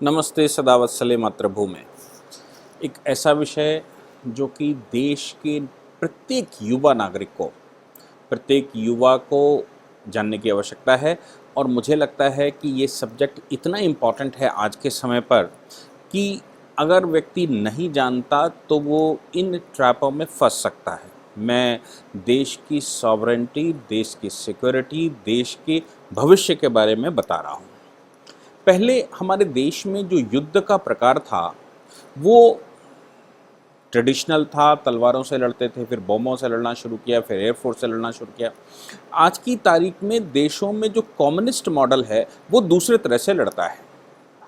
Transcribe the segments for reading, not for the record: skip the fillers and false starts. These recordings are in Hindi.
नमस्ते सदावत्सले मातृभूमि। एक ऐसा विषय जो कि देश के प्रत्येक युवा को जानने की आवश्यकता है और मुझे लगता है कि ये सब्जेक्ट इतना इम्पॉर्टेंट है आज के समय पर कि अगर व्यक्ति नहीं जानता तो वो इन ट्रैपों में फंस सकता है। मैं देश की सॉवरेनिटी, देश की सिक्योरिटी, देश के भविष्य के बारे में बता रहा हूँ। पहले हमारे देश में जो युद्ध का प्रकार था वो ट्रेडिशनल था, तलवारों से लड़ते थे, फिर बमों से लड़ना शुरू किया, फिर एयरफोर्स से लड़ना शुरू किया। आज की तारीख में देशों में जो कम्युनिस्ट मॉडल है वो दूसरे तरह से लड़ता है।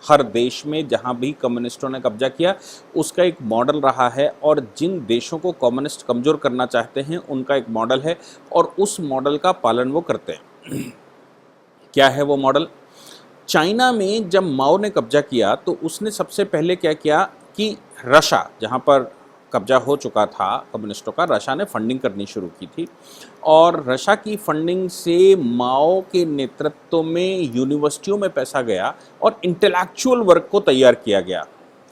हर देश में जहाँ भी कम्युनिस्टों ने कब्जा किया उसका एक मॉडल रहा है और जिन देशों को कम्युनिस्ट कमज़ोर करना चाहते हैं उनका एक मॉडल है और उस मॉडल का पालन वो करते हैं। क्या है वो मॉडल? चाइना में जब माओ ने कब्जा किया तो उसने सबसे पहले क्या किया कि रशिया, जहाँ पर कब्जा हो चुका था कम्युनिस्टों का, रशिया ने फंडिंग करनी शुरू की थी और रशिया की फंडिंग से माओ के नेतृत्व में यूनिवर्सिटियों में पैसा गया और इंटेलेक्चुअल वर्क को तैयार किया गया।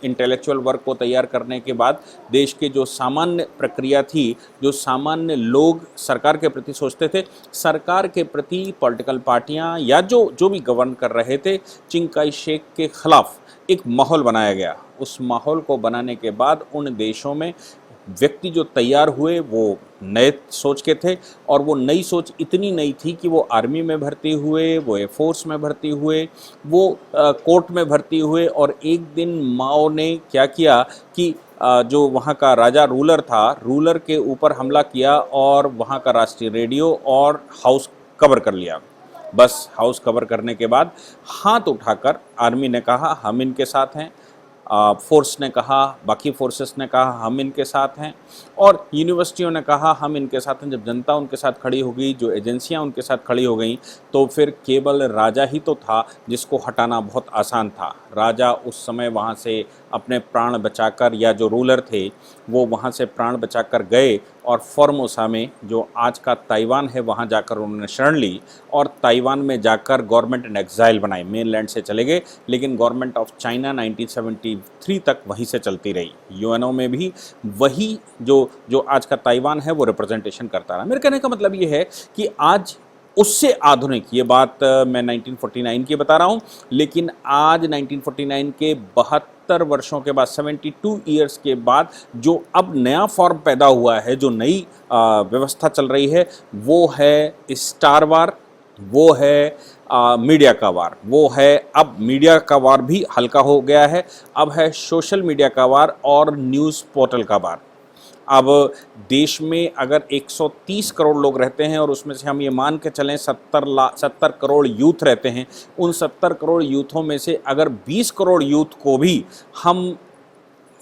इंटेलेक्चुअल वर्क को तैयार करने के बाद देश के जो सामान्य प्रक्रिया थी, जो सामान्य लोग सरकार के प्रति सोचते थे, सरकार के प्रति पॉलिटिकल पार्टियां या जो भी गवर्न कर रहे थे, चिंग काई शेक के खिलाफ एक माहौल बनाया गया। उस माहौल को बनाने के बाद उन देशों में व्यक्ति जो तैयार हुए वो नए सोच के थे और वो नई सोच इतनी नई थी कि वो आर्मी में भर्ती हुए, वो एयरफोर्स में भर्ती हुए, वो कोर्ट में भर्ती हुए। और एक दिन माओ ने क्या किया कि जो वहाँ का राजा रूलर के ऊपर हमला किया और वहाँ का राष्ट्रीय रेडियो और हाउस कवर कर लिया। बस हाउस कवर करने के बाद हाथ उठाकर आर्मी ने कहा हम इनके साथ हैं, फोर्स ने कहा, बाकी फोर्सेस ने कहा हम इनके साथ हैं और यूनिवर्सिटियों ने कहा हम इनके साथ हैं। जब जनता उनके साथ खड़ी हो गई, जो एजेंसियां उनके साथ खड़ी हो गईं, तो फिर केवल राजा ही तो था जिसको हटाना बहुत आसान था। राजा उस समय वहाँ से अपने प्राण बचाकर, या जो रूलर थे वो वहाँ से प्राण बचाकर गए और फॉर्मोसा में, जो आज का ताइवान है, वहाँ जाकर उन्होंने शरण ली और ताइवान में जाकर गवर्नमेंट इन एग्जाइल बनाई। मेनलैंड से चले गए लेकिन गवर्नमेंट ऑफ चाइना 1973 तक वहीं से चलती रही। यूएनओ में भी वही जो आज का ताइवान है वो रिप्रेजेंटेशन करता रहा। मेरे कहने का मतलब ये है कि आज उससे आधुनिक, ये बात मैं 1949 की बता रहा हूँ, लेकिन आज 1949 के 72 वर्षों के बाद, 72 ईयर्स के बाद जो अब नया फॉर्म पैदा हुआ है, जो नई व्यवस्था चल रही है, वो है स्टार वार, वो है मीडिया का वार, वो है, अब मीडिया का वार भी हल्का हो गया है, अब है सोशल मीडिया का वार और न्यूज़ पोर्टल का वार। अब देश में अगर 130 करोड़ लोग रहते हैं और उसमें से हम ये मान के चलें 70 करोड़ यूथ रहते हैं, उन 70 करोड़ यूथों में से अगर 20 करोड़ यूथ को भी हम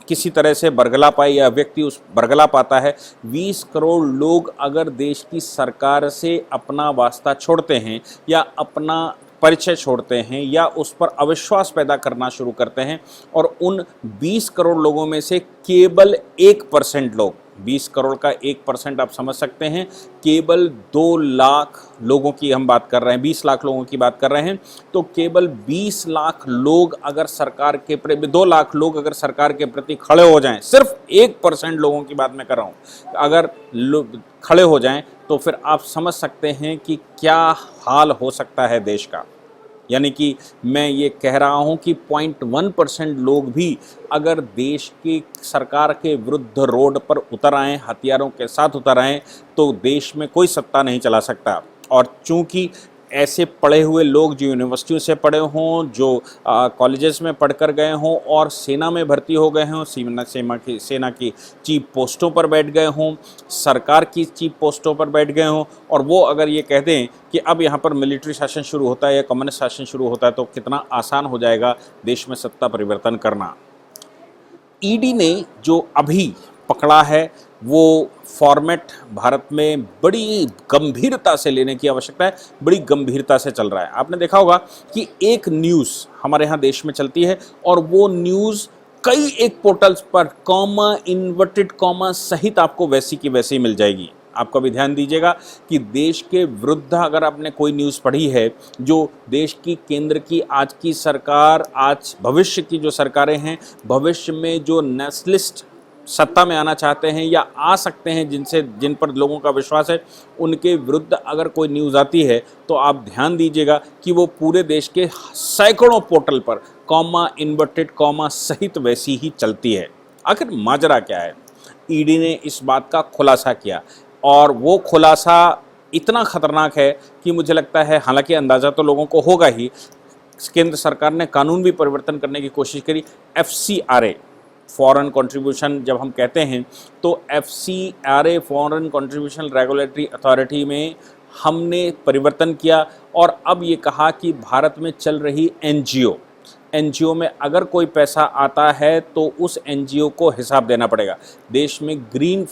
किसी तरह से बरगला पाए या व्यक्ति उस बरगला पाता है, 20 करोड़ लोग अगर देश की सरकार से अपना वास्ता छोड़ते हैं या अपना परिचय छोड़ते हैं या उस पर अविश्वास पैदा करना शुरू करते हैं और उन 20 करोड़ लोगों में से केवल 1% लोग, 20 करोड़ का 1% आप समझ सकते हैं, केवल 2 लाख लोगों की हम बात कर रहे हैं, 20 लाख लोगों की बात कर रहे हैं, तो केवल 20 लाख लोग अगर सरकार के 2 लाख लोग अगर सरकार के प्रति खड़े हो जाएं, सिर्फ 1% लोगों की बात मैं कर रहा हूं, अगर खड़े हो जाएं तो फिर आप समझ सकते हैं कि क्या हाल हो सकता है देश का। यानी कि मैं ये कह रहा हूँ कि 0.1% लोग भी अगर देश की सरकार के विरुद्ध रोड पर उतर आएँ, हथियारों के साथ उतर आएँ, तो देश में कोई सत्ता नहीं चला सकता। और चूँकि ऐसे पढ़े हुए लोग जो यूनिवर्सिटियों से पढ़े हों, जो कॉलेजेस में पढ़कर गए हों और सेना में भर्ती हो गए हों, सेना की चीफ पोस्टों पर बैठ गए हों, सरकार की चीफ पोस्टों पर बैठ गए हों, और वो अगर ये कह दें कि अब यहाँ पर मिलिट्री शासन शुरू होता है या कम्युनिस्ट शासन शुरू होता है, तो कितना आसान हो जाएगा देश में सत्ता परिवर्तन करना। ईडी ने जो अभी पकड़ा है वो फॉर्मेट भारत में बड़ी गंभीरता से लेने की आवश्यकता है, बड़ी गंभीरता से चल रहा है। आपने देखा होगा कि एक न्यूज़ हमारे यहाँ देश में चलती है और वो न्यूज़ कई एक पोर्टल्स पर कॉमा, इन्वर्टेड कॉमा सहित आपको वैसी की वैसी मिल जाएगी। आपका भी ध्यान दीजिएगा कि देश के विरुद्ध अगर आपने कोई न्यूज़ पढ़ी है, जो देश की केंद्र की आज की सरकार, आज भविष्य की जो सरकारें हैं, भविष्य में जो नेशनलिस्ट सत्ता में आना चाहते हैं या आ सकते हैं, जिन पर लोगों का विश्वास है, उनके विरुद्ध अगर कोई न्यूज़ आती है तो आप ध्यान दीजिएगा कि वो पूरे देश के सैकड़ों पोर्टल पर कॉमा, इन्वर्टेड कॉमा सहित वैसी ही चलती है। आखिर माजरा क्या है? ईडी ने इस बात का खुलासा किया और वो खुलासा इतना खतरनाक है कि मुझे लगता है, हालांकि अंदाज़ा तो लोगों को होगा ही, केंद्र सरकार ने कानून भी परिवर्तन करने की कोशिश करी। FCRA, फॉरेन कंट्रीब्यूशन जब हम कहते हैं तो FCRA, foreign contribution regulatory authority में हमने परिवर्तन किया और अब ये कहा कि भारत में चल रही एनजीओ में अगर कोई पैसा आता है तो उस एनजीओ को हिसाब देना पड़ेगा। देश में ग्रीन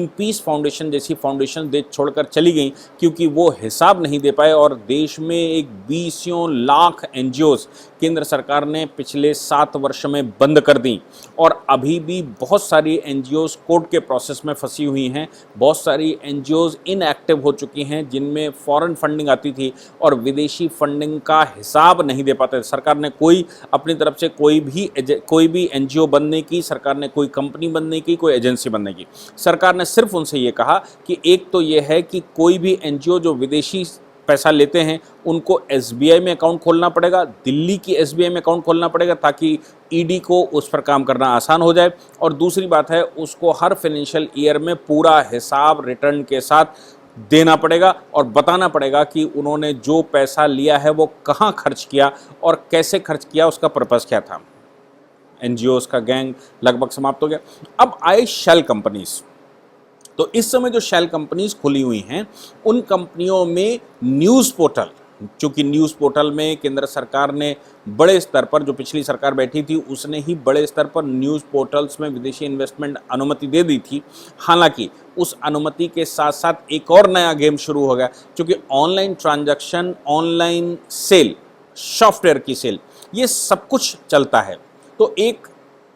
पीस फाउंडेशन जैसी फाउंडेशन देश छोड़कर चली गई क्योंकि वो हिसाब नहीं दे पाए और देश में एक 20 लाख एनजीओज़ केंद्र सरकार ने पिछले 7 वर्ष में बंद कर दी और अभी भी बहुत सारी एनजीओज़ कोर्ट के प्रोसेस में फंसी हुई हैं। बहुत सारी एनजीओज़ इनएक्टिव हो चुकी हैं जिनमें फॉरेन फंडिंग आती थी और विदेशी फंडिंग का हिसाब नहीं दे पाते। सरकार ने कोई अपनी तरफ से कोई भी एनजीओ बंद नहीं की, सरकार ने कोई कंपनी बंद नहीं की, कोई एजेंसी बंद नहीं की। सरकार ने सिर्फ उनसे ये कहा कि एक तो ये है कि कोई भी एनजीओ जो विदेशी पैसा लेते हैं उनको एसबीआई में अकाउंट खोलना पड़ेगा, दिल्ली की एसबीआई में अकाउंट खोलना पड़ेगा ताकि ईडी को उस पर काम करना आसान हो जाए। और दूसरी बात है, उसको हर फाइनेंशियल ईयर में पूरा हिसाब रिटर्न के साथ देना पड़ेगा और बताना पड़ेगा कि उन्होंने जो पैसा लिया है वो कहाँ खर्च किया और कैसे खर्च किया, उसका पर्पस क्या था। एनजीओज का गैंग लगभग समाप्त हो गया। अब आए शेल कंपनीज। तो इस समय जो शेल कंपनीज खुली हुई हैं उन कंपनियों में न्यूज़ पोर्टल, चूँकि न्यूज़ पोर्टल में केंद्र सरकार ने बड़े स्तर पर, जो पिछली सरकार बैठी थी उसने ही बड़े स्तर पर न्यूज़ पोर्टल्स में विदेशी इन्वेस्टमेंट अनुमति दे दी थी। हालांकि उस अनुमति के साथ साथ एक और नया गेम शुरू हो गया, क्योंकि online transaction, online sale, software की सेल, ये सब कुछ चलता है। तो एक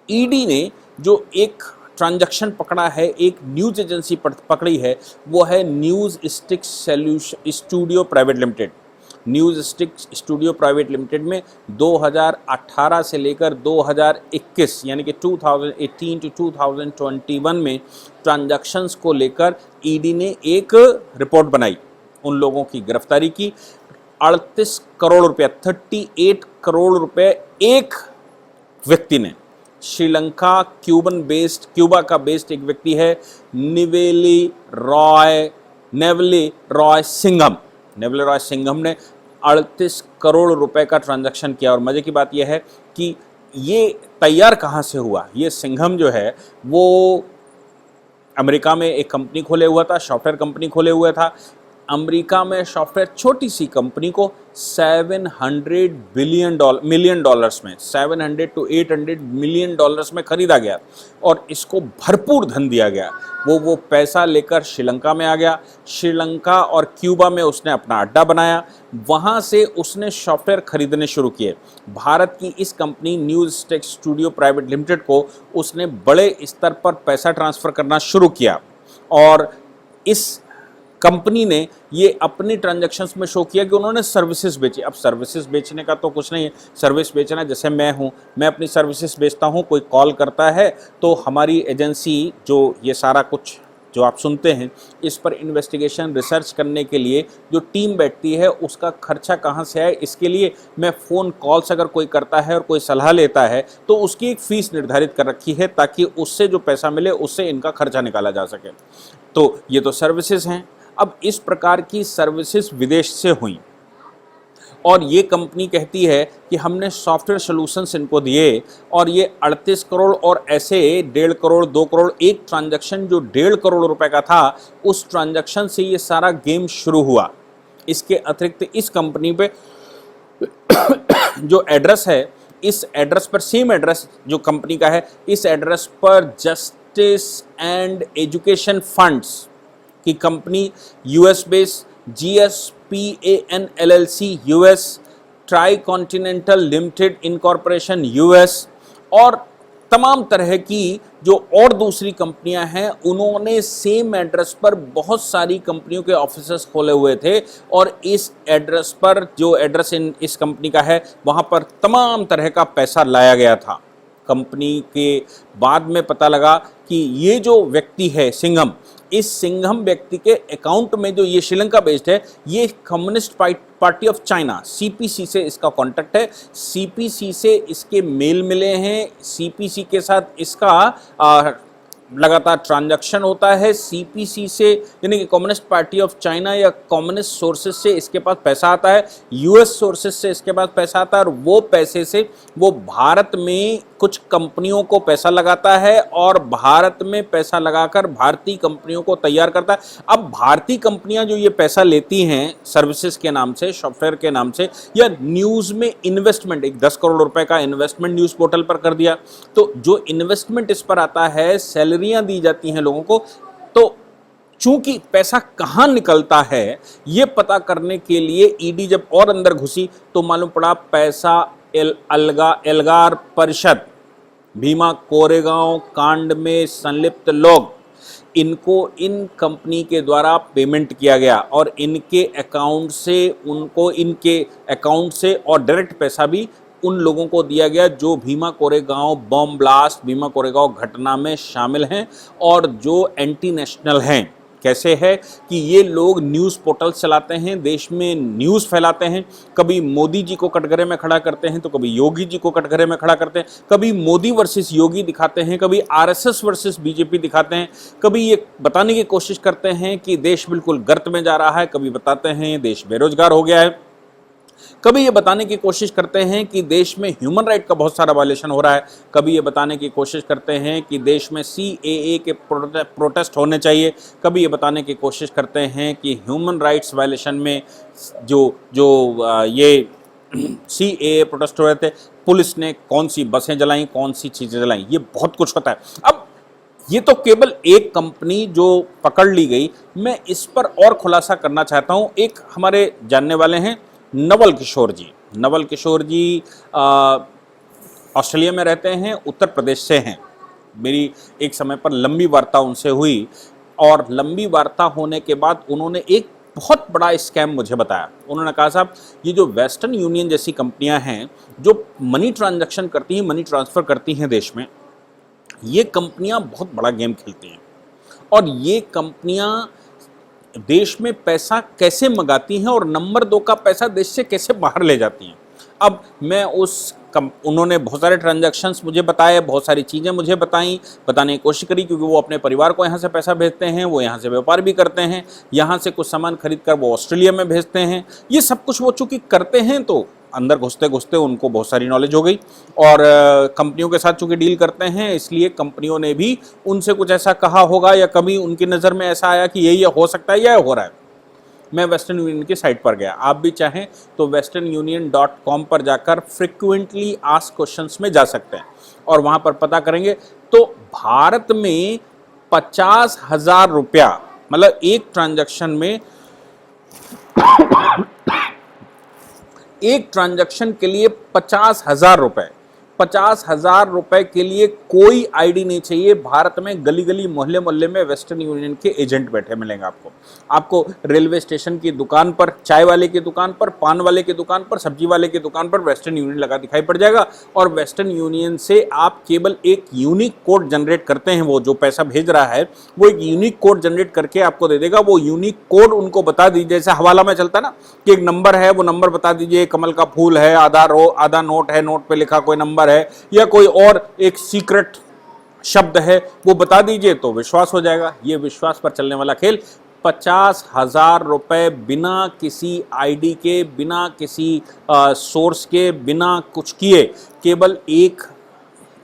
ईडी ने जो एक ट्रांजैक्शन पकड़ा है, एक न्यूज़ एजेंसी पकड़ी है, वो है news stick studio private limited. News stick studio private limited में 2018 से लेकर 2021 यानी कि 2018 टू 2021 में ट्रांजैक्शंस को लेकर ईडी ने एक रिपोर्ट बनाई, उन लोगों की गिरफ्तारी की। 38 करोड़ रुपया, 38 करोड़ रुपए एक व्यक्ति ने, श्रीलंका क्यूबा का बेस्ड एक व्यक्ति है, नेवले रॉय सिंघम ने 38 करोड़ रुपए का ट्रांजैक्शन किया। और मज़े की बात यह है कि ये तैयार कहाँ से हुआ। ये सिंघम जो है वो अमेरिका में एक कंपनी खोले हुआ था, सॉफ्टवेयर कंपनी खोले हुआ था। अमेरिका में सॉफ्टवेयर छोटी सी कंपनी को 700 मिलियन डॉलर्स में, 700 to 800 मिलियन डॉलर्स में खरीदा गया और इसको भरपूर धन दिया गया। वो पैसा लेकर श्रीलंका में आ गया। श्रीलंका और क्यूबा में उसने अपना अड्डा बनाया, वहाँ से उसने सॉफ्टवेयर खरीदने शुरू किए। भारत की इस company news stick studio private limited को उसने बड़े स्तर पर पैसा ट्रांसफ़र करना शुरू किया और इस कंपनी ने ये अपनी ट्रांजैक्शंस में शो किया कि उन्होंने सर्विसेज बेची। अब सर्विसेज बेचने का तो कुछ नहीं है, सर्विस बेचना, जैसे मैं अपनी सर्विसेज बेचता हूँ, कोई कॉल करता है तो हमारी एजेंसी जो ये सारा कुछ जो आप सुनते हैं, इस पर इन्वेस्टिगेशन रिसर्च करने के लिए जो टीम बैठती है उसका खर्चा कहाँ से आए, इसके लिए मैं फ़ोन कॉल्स अगर कोई करता है और कोई सलाह लेता है तो उसकी एक फ़ीस निर्धारित कर रखी है ताकि उससे जो पैसा मिले उससे इनका खर्चा निकाला जा सके। तो ये तो सर्विसेज हैं। अब इस प्रकार की सर्विसेज विदेश से हुई और ये कंपनी कहती है कि हमने सॉफ्टवेयर सॉल्यूशंस इनको दिए और ये 38 करोड़ और ऐसे 1.5 करोड़ 2 करोड़ एक ट्रांजैक्शन जो 1.5 करोड़ रुपए का था, उस ट्रांजैक्शन से ये सारा गेम शुरू हुआ। इसके अतिरिक्त इस कंपनी पे जो एड्रेस है, इस एड्रेस पर, सेम एड्रेस जो कंपनी का है, इस एड्रेस पर जस्टिस एंड एजुकेशन फंड्स की company US base, GSPAN LLC US, try continental limited incorporation US और तमाम तरह की जो और दूसरी कंपनियां हैं उन्होंने सेम एड्रेस पर बहुत सारी कंपनियों के ऑफिसेस खोले हुए थे और इस एड्रेस पर, जो एड्रेस इस कंपनी का है, वहां पर तमाम तरह का पैसा लाया गया था। कंपनी के बाद में पता लगा कि ये जो व्यक्ति है सिंघम, इस सिंघम व्यक्ति के अकाउंट में, जो ये श्रीलंका बेस्ड है, ये communist party of China CPC से इसका कांटेक्ट है। सीपीसी से इसके मेल मिले हैं, सीपीसी के साथ इसका लगातार ट्रांजैक्शन होता है। सीपीसी से यानी कि कम्युनिस्ट पार्टी ऑफ चाइना या कम्युनिस्ट सोर्सेस से इसके पास पैसा आता है, यूएस सोर्सेस से इसके पास पैसा आता है और वो पैसे से वो भारत में कुछ कंपनियों को पैसा लगाता है और भारत में पैसा लगाकर भारतीय कंपनियों को तैयार करता है। अब भारतीय कंपनियां जो ये पैसा लेती हैं सर्विसेज के नाम से, सॉफ्टवेयर के नाम से, या न्यूज़ में इन्वेस्टमेंट, एक 10 करोड़ रुपए का इन्वेस्टमेंट न्यूज़ पोर्टल पर कर दिया, तो जो इन्वेस्टमेंट इस पर आता है, सैलरियां दी जाती हैं लोगों को, तो चूंकि पैसा कहां निकलता है ये पता करने के लिए ईडी जब और अंदर घुसी तो मालूम पड़ा पैसा एल्गार परिषद, भीमा कोरेगांव कांड में संलिप्त लोग, इनको इन कंपनी के द्वारा पेमेंट किया गया और इनके अकाउंट से और डायरेक्ट पैसा भी उन लोगों को दिया गया जो भीमा कोरेगांव बम ब्लास्ट, भीमा कोरेगांव घटना में शामिल हैं और जो एंटी नेशनल हैं। कैसे है कि ये लोग न्यूज़ पोर्टल चलाते हैं, देश में न्यूज़ फैलाते हैं, कभी मोदी जी को कटघरे में खड़ा करते हैं तो कभी योगी जी को कटघरे में खड़ा करते हैं, कभी मोदी वर्सेस योगी दिखाते हैं, कभी आरएसएस वर्सेस बीजेपी दिखाते हैं, कभी ये बताने की कोशिश करते हैं कि देश बिल्कुल गर्त में जा रहा है, कभी बताते हैं देश बेरोजगार हो गया है, कभी ये बताने की कोशिश करते हैं कि देश में ह्यूमन राइट का बहुत सारा वायलेशन हो रहा है, कभी ये बताने की कोशिश करते हैं कि देश में सीएए के प्रोटेस्ट होने चाहिए, कभी ये बताने की कोशिश करते हैं कि ह्यूमन राइट्स वायलेशन में ये सीएए प्रोटेस्ट हो रहे थे, पुलिस ने कौन सी बसें जलाई, कौन सी चीज़ें जलाई, ये बहुत कुछ होता है। अब ये तो केवल एक कंपनी जो पकड़ ली गई, मैं इस पर और खुलासा करना चाहता हूँ। एक हमारे जानने वाले हैं नवल किशोर जी। नवल किशोर जी ऑस्ट्रेलिया में रहते हैं, उत्तर प्रदेश से हैं। मेरी एक समय पर लंबी वार्ता उनसे हुई और लंबी वार्ता होने के बाद उन्होंने एक बहुत बड़ा स्कैम मुझे बताया। उन्होंने कहा, साहब ये जो वेस्टर्न यूनियन जैसी कंपनियां हैं जो मनी ट्रांजैक्शन करती हैं, मनी ट्रांसफ़र करती हैं देश में, ये कंपनियां बहुत बड़ा गेम खेलती हैं और ये कंपनियां देश में पैसा कैसे मंगाती हैं और नंबर 2 का पैसा देश से कैसे बाहर ले जाती हैं। अब मैं उन्होंने बहुत सारे ट्रांजैक्शंस मुझे बताए, बहुत सारी चीज़ें मुझे बताने की कोशिश करी, क्योंकि वो अपने परिवार को यहाँ से पैसा भेजते हैं, वो यहाँ से व्यापार भी करते हैं, यहाँ से कुछ सामान खरीद कर वो ऑस्ट्रेलिया में भेजते हैं। ये सब कुछ वो चूँकि करते हैं तो अंदर घुसते घुसते उनको बहुत सारी नॉलेज हो गई और कंपनियों के साथ चूँकि डील करते हैं, इसलिए कंपनियों ने भी उनसे कुछ ऐसा कहा होगा या कभी उनकी नज़र में ऐसा आया कि ये हो सकता है या हो रहा है। मैं वेस्टर्न यूनियन की साइट पर गया, आप भी चाहें तो westernunion.com पर जाकर फ्रिक्वेंटली आस्क्ड क्वेश्चंस में जा सकते हैं और वहाँ पर पता करेंगे तो भारत में 50,000 रुपया, मतलब एक ट्रांजैक्शन में एक ट्रांजैक्शन के लिए 50,000 रुपए, 50,000 रुपए के लिए कोई आईडी नहीं चाहिए। भारत में गली गली मोहल्ले मोहल्ले में वेस्टर्न यूनियन के एजेंट बैठे मिलेंगे आपको रेलवे स्टेशन की दुकान पर, चाय वाले की दुकान पर, पान वाले की दुकान पर, सब्जी वाले की दुकान पर वेस्टर्न यूनियन लगा दिखाई पड़ जाएगा और वेस्टर्न यूनियन से आप केवल एक यूनिक कोड जनरेट करते हैं। वो जो पैसा भेज रहा है वो एक यूनिक कोड जनरेट करके आपको दे देगा। वो यूनिक कोड उनको बता दीजिए, जैसे हवाला में चलता ना कि एक नंबर है, वो नंबर बता दीजिए, कमल का फूल है, आधा नोट है, नोट पे लिखा कोई नंबर है या कोई और एक सीक्रेट शब्द है, वो बता दीजिए तो विश्वास हो जाएगा। ये विश्वास पर चलने वाला खेल। 50,000 रुपए बिना किसी आईडी के, बिना किसी सोर्स के, बिना कुछ किए, केवल एक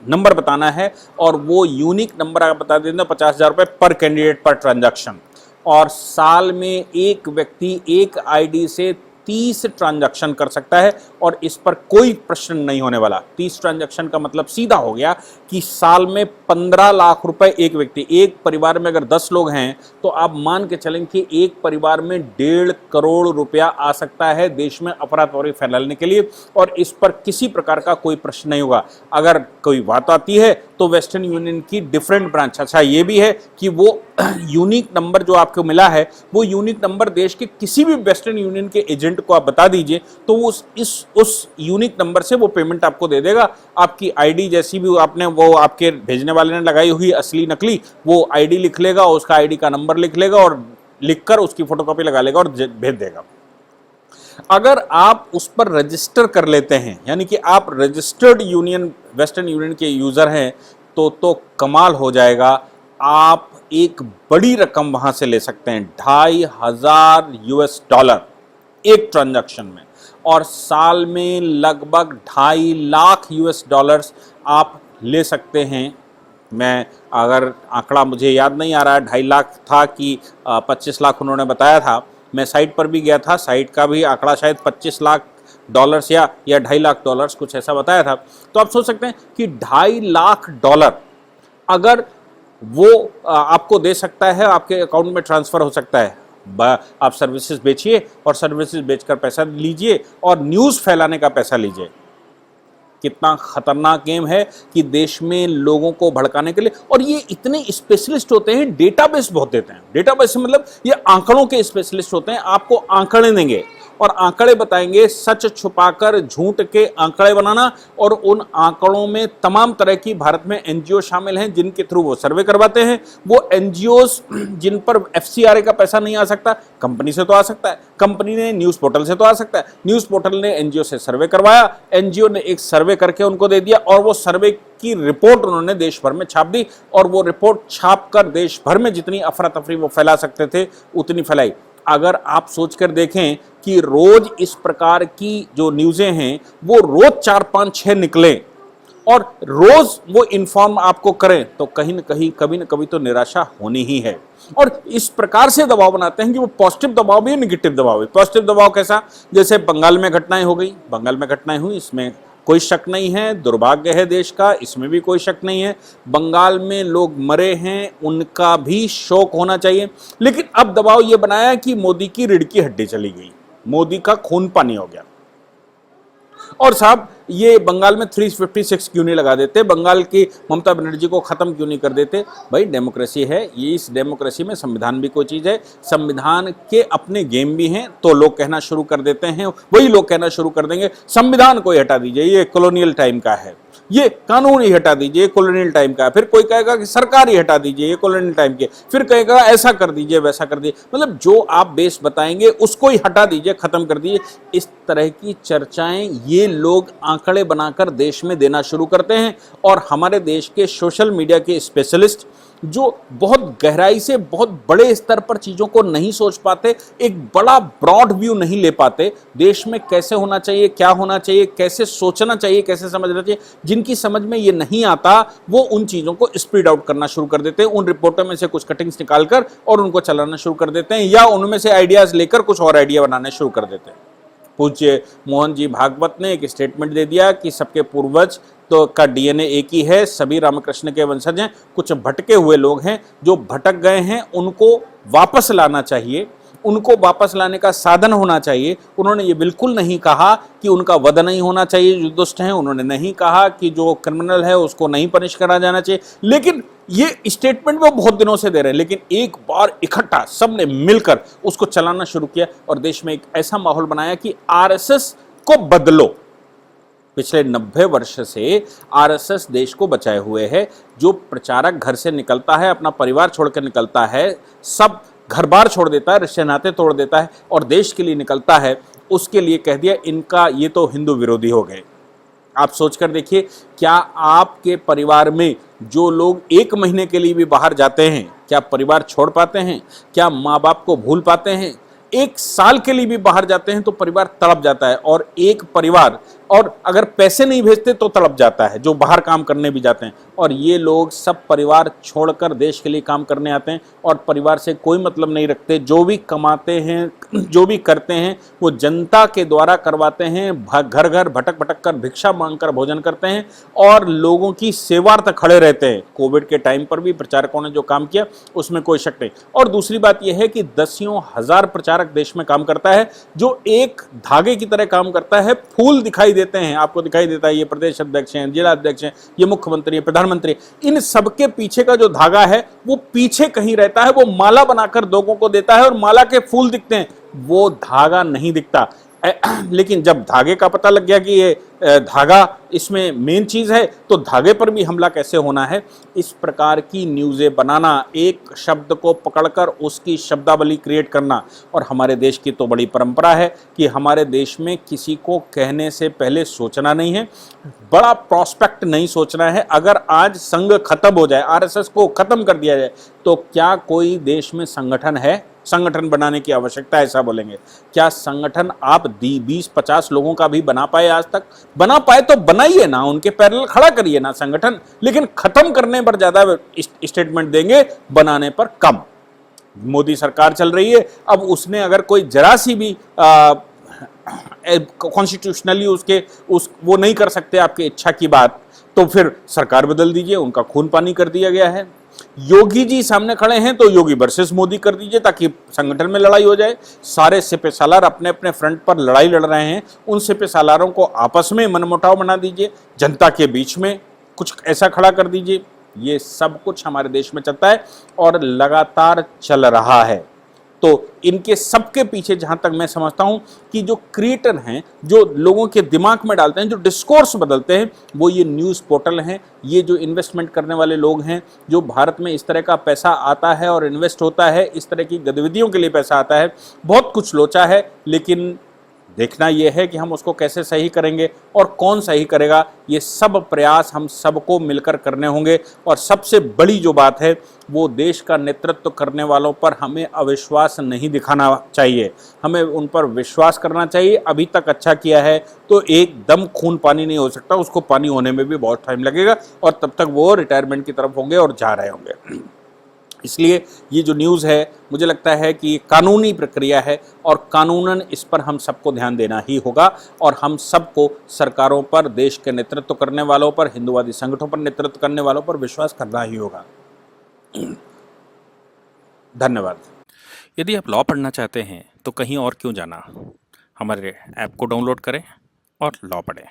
नंबर बताना है और वो यूनिक नंबर आप बता देते हैं। 50,000 रुपए पर कैंडिडेट पर ट्रांजैक्शन और साल में एक व्यक्ति एक आईडी से 30 ट्रांजैक्शन कर सकता है और इस पर कोई प्रश्न नहीं होने वाला। 30 ट्रांजैक्शन का मतलब सीधा हो गया कि साल में 15 लाख रुपए एक व्यक्ति, एक परिवार में अगर 10 लोग हैं तो आप मान के चलें कि एक परिवार में 1.5 करोड़ रुपया आ सकता है देश में अफरा-तफरी फैलाने के लिए और इस पर किसी प्रकार का कोई प्रश्न नहीं होगा। अगर कोई बात आती है तो वेस्टर्न यूनियन की डिफरेंट ब्रांच। अच्छा ये भी है कि वो यूनिक नंबर जो आपको मिला है वो यूनिक नंबर देश के किसी भी वेस्टर्न यूनियन के एजेंट को आप बता दीजिए तो वो उस यूनिक नंबर से वो पेमेंट आपको दे देगा। आपकी आईडी जैसी भी आपने वो आपके भेजने वाले ने लगाई हुई असली नकली, वो आईडी लिख लेगा, उसका आईडी का नंबर लिख लेगा और लिखकर उसकी फोटोकॉपी लगा लेगा और भेज देगा। अगर आप उस पर रजिस्टर कर लेते हैं, यानी कि आप रजिस्टर्ड यूनियन वेस्टर्न यूनियन के यूजर हैं, तो कमाल हो जाएगा। आप एक बड़ी रकम वहां से ले सकते हैं, $2,500 एक ट्रांजैक्शन में, और साल में लगभग $2.5 लाख आप ले सकते हैं। मैं अगर आंकड़ा मुझे याद नहीं आ रहा है 2.5 लाख था कि 25 लाख उन्होंने बताया था, मैं साइट पर भी गया था, साइट का भी आंकड़ा शायद $25 लाख या $2.5 लाख कुछ ऐसा बताया था। तो आप सोच सकते हैं कि $2.5 लाख अगर वो आपको दे सकता है, आपके अकाउंट में ट्रांसफर हो सकता है। आप सर्विसेज बेचिए और सर्विसेज बेचकर पैसा लीजिए और न्यूज़ फैलाने का पैसा लीजिए। कितना खतरनाक गेम है कि देश में लोगों को भड़काने के लिए, और ये इतने स्पेशलिस्ट होते हैं, डेटाबेस बहुत देते हैं। डेटाबेस मतलब ये आंकड़ों के स्पेशलिस्ट होते हैं, आपको आंकड़े देंगे और आंकड़े बताएंगे, सच छुपाकर झूठ के आंकड़े बनाना। और उन आंकड़ों में तमाम तरह की भारत में एनजीओ शामिल हैं जिनके थ्रू वो सर्वे करवाते हैं। वो एनजीओस जिन पर एफसीआरए का पैसा नहीं आ सकता, कंपनी से तो आ सकता है, कंपनी ने न्यूज पोर्टल से तो आ सकता है, न्यूज पोर्टल ने एनजीओ से सर्वे करवाया, एनजीओ ने एक सर्वे करके उनको दे दिया और वो सर्वे की रिपोर्ट उन्होंने देश भर में छाप दी, और वो रिपोर्ट छापकर देश भर में जितनी अफरा तफरी वो फैला सकते थे उतनी फैलाई। अगर आप सोचकर देखें कि रोज इस प्रकार की जो न्यूज़ें हैं वो रोज 4, 5, 6 निकले और रोज वो इन्फॉर्म आपको करें, तो कहीं ना कहीं कभी ना कभी तो निराशा होनी ही है। और इस प्रकार से दबाव बनाते हैं कि वो पॉजिटिव दबाव भी है, नेगेटिव दबाव भी। पॉजिटिव दबाव कैसा, जैसे बंगाल में घटनाएं हो गई, बंगाल में घटनाएं हुई, इसमें कोई शक नहीं है, दुर्भाग्य है देश का, इसमें भी कोई शक नहीं है। बंगाल में लोग मरे हैं, उनका भी शोक होना चाहिए। लेकिन अब दबाव ये बनाया कि मोदी की रीढ़ की हड्डी चली गई, मोदी का खून पानी हो गया। और साहब ये बंगाल में 356 क्यों नहीं लगा देते, बंगाल की ममता बनर्जी को खत्म क्यों नहीं कर देते? भाई डेमोक्रेसी है ये, इस डेमोक्रेसी में संविधान भी कोई चीज़ है, संविधान के अपने गेम भी हैं। तो लोग कहना शुरू कर देते हैं, वही लोग कहना शुरू कर देंगे संविधान को ही हटा दीजिए, ये कॉलोनियल टाइम का है, ये कानून ही हटा दीजिए, कॉलोनियल टाइम का है। फिर कोई कहेगा कि सरकार ही हटा दीजिए, ये कॉलोनियल टाइम के, फिर कहेगा ऐसा कर दीजिए वैसा कर दीजिए। मतलब जो आप बेस बताएंगे उसको ही हटा दीजिए, खत्म कर दीजिए। इस तरह की चर्चाएं ये लोग आंकड़े बनाकर देश में देना शुरू करते हैं। और हमारे देश के सोशल मीडिया के स्पेशलिस्ट जो बहुत गहराई से बहुत बड़े स्तर पर चीज़ों को नहीं सोच पाते, एक बड़ा ब्रॉड व्यू नहीं ले पाते, देश में कैसे होना चाहिए, क्या होना चाहिए, कैसे सोचना चाहिए, कैसे समझना चाहिए, जिनकी समझ में ये नहीं आता, वो उन चीज़ों को स्प्रेड आउट करना शुरू कर देते हैं, उन रिपोर्टों में से कुछ कटिंग्स निकालकर और उनको चलाना शुरू कर देते हैं, या उनमें से आइडियाज़ लेकर कुछ और आइडिया बनाने शुरू कर देते हैं। पूज्य मोहन जी भागवत ने एक स्टेटमेंट दे दिया कि सबके पूर्वज तो का डीएनए एक ही है, सभी रामकृष्ण के वंशज हैं, कुछ भटके हुए लोग हैं जो भटक गए हैं, उनको वापस लाना चाहिए, उनको वापस लाने का साधन होना चाहिए। उन्होंने ये बिल्कुल नहीं कहा कि उनका वध नहीं होना चाहिए जो दुष्ट हैं, उन्होंने नहीं कहा कि जो क्रिमिनल है उसको नहीं पनिश करा जाना चाहिए, लेकिन ये स्टेटमेंट वो बहुत दिनों से दे रहे हैं। लेकिन एक बार इकट्ठा सबने मिलकर उसको चलाना शुरू किया और देश में एक ऐसा माहौल बनाया कि आरएसएस को बदलो। पिछले 90 वर्ष से आरएसएस देश को बचाए हुए है। जो प्रचारक घर से निकलता है, अपना परिवार छोड़कर निकलता है, सब घर बार छोड़ देता है, रिश्ते नाते तोड़ देता है और देश के लिए निकलता है, उसके लिए कह दिया इनका ये तो हिंदू विरोधी हो गए। आप सोचकर देखिए, क्या आपके परिवार में जो लोग 1 महीने के लिए भी बाहर जाते हैं, क्या परिवार छोड़ पाते हैं? क्या माँ बाप को भूल पाते हैं? 1 साल के लिए भी बाहर जाते हैं तो परिवार तड़प जाता है। और एक परिवार, और अगर पैसे नहीं भेजते तो तड़प जाता है, जो बाहर काम करने भी जाते हैं। और ये लोग सब परिवार छोड़कर देश के लिए काम करने आते हैं और परिवार से कोई मतलब नहीं रखते। जो भी कमाते हैं, जो भी करते हैं, वो जनता के द्वारा करवाते हैं। घर घर भटक भटक कर भिक्षा मांगकर भोजन करते हैं और लोगों की सेवार्थ खड़े रहते हैं। कोविड के टाइम पर भी प्रचारकों ने जो काम किया उसमें कोई शक नहीं। और दूसरी बात यह है कि दसियों हजार प्रचारक देश में काम करता है, जो एक धागे की तरह काम करता है। फूल दिखाई देते हैं, आपको दिखाई देता है ये प्रदेश अध्यक्ष हैं, जिला अध्यक्ष हैं, ये मुख्यमंत्री हैं, प्रधानमंत्री, इन सबके पीछे का जो धागा है वो पीछे कहीं रहता है, वो माला बनाकर लोगों को देता है और माला के फूल दिखते हैं, वो धागा नहीं दिखता। लेकिन जब धागे का पता लग गया कि ये धागा इसमें मेन चीज है, तो धागे पर भी हमला कैसे होना है, इस प्रकार की न्यूज़ें बनाना, एक शब्द को पकड़कर उसकी शब्दावली क्रिएट करना। और हमारे देश की तो बड़ी परंपरा है कि हमारे देश में किसी को कहने से पहले सोचना नहीं है, बड़ा प्रॉस्पेक्ट नहीं सोचना है। अगर आज संघ खत्म हो जाए, आरएसएस को खत्म कर दिया जाए, तो क्या कोई देश में संगठन है? संगठन बनाने की आवश्यकता है ऐसा बोलेंगे। क्या संगठन आप 20-50 लोगों का भी बना पाए? आज तक बना पाए तो बनाइए ना, उनके पैरेलल खड़ा करिए ना संगठन, लेकिन खत्म करने पर ज्यादा स्टेटमेंट देंगे, बनाने पर कम। मोदी सरकार चल रही है, अब उसने अगर कोई जरा सी भी कॉन्स्टिट्यूशनली वो नहीं कर सकते आपकी इच्छा की बात, तो फिर सरकार बदल दीजिए, उनका खून पानी कर दिया गया है। योगी जी सामने खड़े हैं तो योगी वर्सेस मोदी कर दीजिए ताकि संगठन में लड़ाई हो जाए। सारे सिपे सालार अपने अपने फ्रंट पर लड़ाई लड़ रहे हैं, उन सिपे सालारों को आपस में मनमुटाव बना दीजिए, जनता के बीच में कुछ ऐसा खड़ा कर दीजिए। ये सब कुछ हमारे देश में चलता है और लगातार चल रहा है। तो इनके सबके पीछे जहां तक मैं समझता हूं कि जो क्रिएटर हैं, जो लोगों के दिमाग में डालते हैं, जो डिस्कोर्स बदलते हैं, वो ये न्यूज़ पोर्टल हैं, ये जो इन्वेस्टमेंट करने वाले लोग हैं, जो भारत में इस तरह का पैसा आता है और इन्वेस्ट होता है, इस तरह की गतिविधियों के लिए पैसा आता है। बहुत कुछ लोचा है, लेकिन देखना यह है कि हम उसको कैसे सही करेंगे और कौन सही करेगा। ये सब प्रयास हम सबको मिलकर करने होंगे। और सबसे बड़ी जो बात है, वो देश का नेतृत्व करने वालों पर हमें अविश्वास नहीं दिखाना चाहिए, हमें उन पर विश्वास करना चाहिए। अभी तक अच्छा किया है तो एकदम खून पानी नहीं हो सकता, उसको पानी होने में भी बहुत टाइम लगेगा और तब तक वो रिटायरमेंट की तरफ होंगे और जा रहे होंगे। इसलिए ये जो न्यूज़ है, मुझे लगता है कि कानूनी प्रक्रिया है और कानूनन इस पर हम सबको ध्यान देना ही होगा और हम सबको सरकारों पर, देश के नेतृत्व करने वालों पर, हिंदुवादी संगठनों पर नेतृत्व करने वालों पर विश्वास करना ही होगा। धन्यवाद। यदि आप लॉ पढ़ना चाहते हैं तो कहीं और क्यों जाना, हमारे ऐप को डाउनलोड करें और लॉ पढ़ें।